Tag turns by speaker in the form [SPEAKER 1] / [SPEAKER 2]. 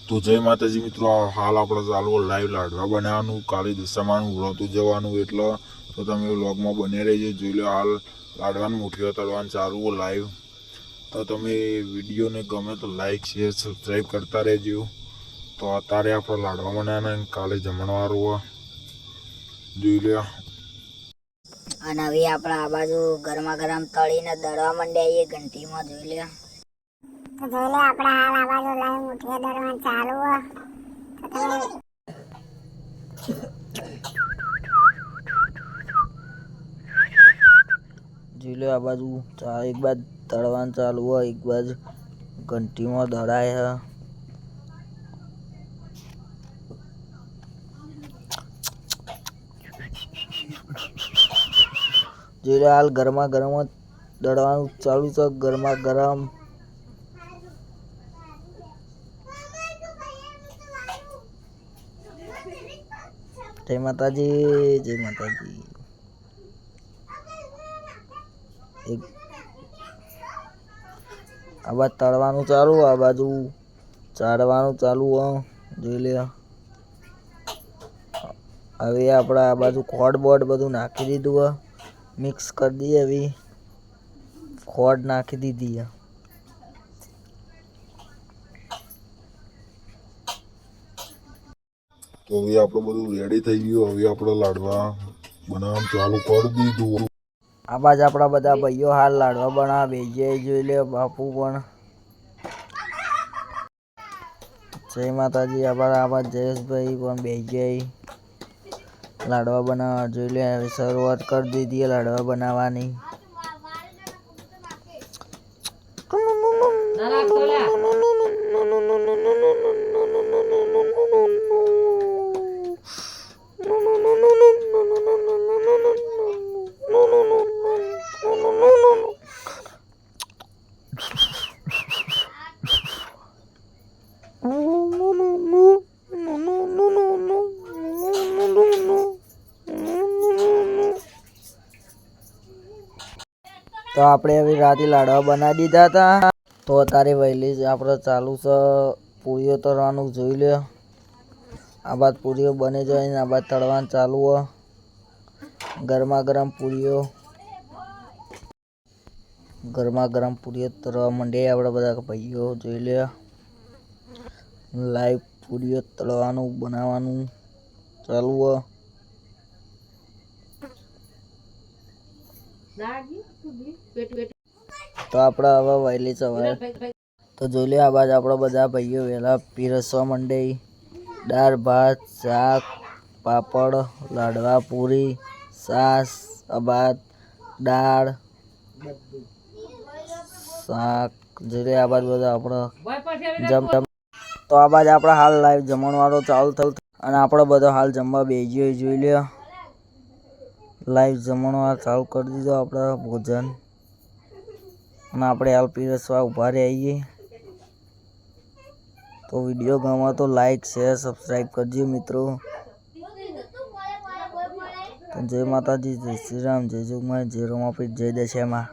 [SPEAKER 1] તો જય માતાજી મિત્રો, હાલ આપણે ચાલુ લાઈવ લાડવા બનાવવાનું, કાલે દશામાનું વ્રત જવાનું, એટલે તો તમે વ્લોગમાં બને રહેજો. જોઈ લો હાલ લાડવાનું મુઠીઓ તળવાનું ચાલુ લાઈવ. તો તમે વિડીયોને ગમે તો લાઈક શેર સબસ્ક્રાઈબ કરતા રહેજો. તો અત્યારે આપણે લાડવા બનાવવાના, કાલે જમણવારું જોઈ લો.
[SPEAKER 2] અને હવે આપણે આ બાજુ ગરમા ગરમ તળીને દળવા માંડ્યા એ ઘંટીમાં જોઈ લે.
[SPEAKER 3] તો જોઈ લે આપણે હાલ આ બાજુ લાઈવ મુઠીઓ દળવાનું ચાલુ
[SPEAKER 4] જોઈ લો. આ બાજુ એક બાજુ તળવાનું ચાલુ હોય, એક બાજુ ઘંટીમાં દળાય હ. જોઈ લો હાલ ગરમા ગરમ દળવાનું ચાલુ છે, ગરમા ગરમ. જય માતાજી, જય માતાજી. આ બાજુ તળવાનું ચાલુ, આ બાજુ ચાળવાનું ચાલુ. જોઈ લે. હવે આપણે આ બાજુ ખોડ બોડ બધું નાખી દીધું, મિક્સ કરી દઈએ. હવે ખોડ નાખી દીધી.
[SPEAKER 1] તો હવે આપણે બધું રેડી થઈ ગયું. હવે આપણે લાડવા બનાવવાનું ચાલુ કરી દીધું.
[SPEAKER 4] આ બાજુ આપણા બધા ભાઈઓ હાલ લાડવા બનાવવા બેસી જાય. જોઈ લે બાપુ પણ. જય માતાજી. આ બાજુ જયેશભાઈ પણ બેસી જાય લાડવા બનાવવા. જોઈ લે હવે શરૂઆત કરી દીધી લાડવા બનાવવાની. તો આપણે હવે રાતે લાડવા બનાવી દીધા હતા. તો અત્યારે વહેલી જ આપણે ચાલુ છે પૂરીઓ તળવાનું. જોઈ લે આ બાદ પૂરીઓ બને જાય ને આ બાદ તળવાનું ચાલુ હોય. ગરમા ગરમ પૂરીઓ તળવા માંડે આપણે બધા ભાઈઓ. જોઈ લે લાઈવ પૂરીઓ તળવાનું બનાવવાનું ચાલુ હોય. તો આપણે હવે વહેલી સવારે તો જોઈ લે આ બાજુ આપણા બધા ભાઈઓ વહેલા પીરસવા માંડે. દાળ ભાત શાક પાપડ લાડવા પૂરી છાશ, ભાત દાળ શાક. જોઈ લે આ બાજુ બધા આપણે તો આ બાજુ આપણે હાલ લાઈવ જમણવારો ચાલુ થયું અને આપણે બધો હાલ જમવા બેસી ગયો. જોઈ લે લાઈવ જમણવાર ચાલુ કરી દીધો આપણે ભોજન. અને આપણે હાલ પીરસવા ઊભા રહીએ. તો વિડીયો ગમે તો લાઈક શેર સબસ્ક્રાઈબ કરજો મિત્રો. જય માતાજી, જય શ્રી રામ, જય જોગમાયા, જય રોમાપીર, જય દશામાં.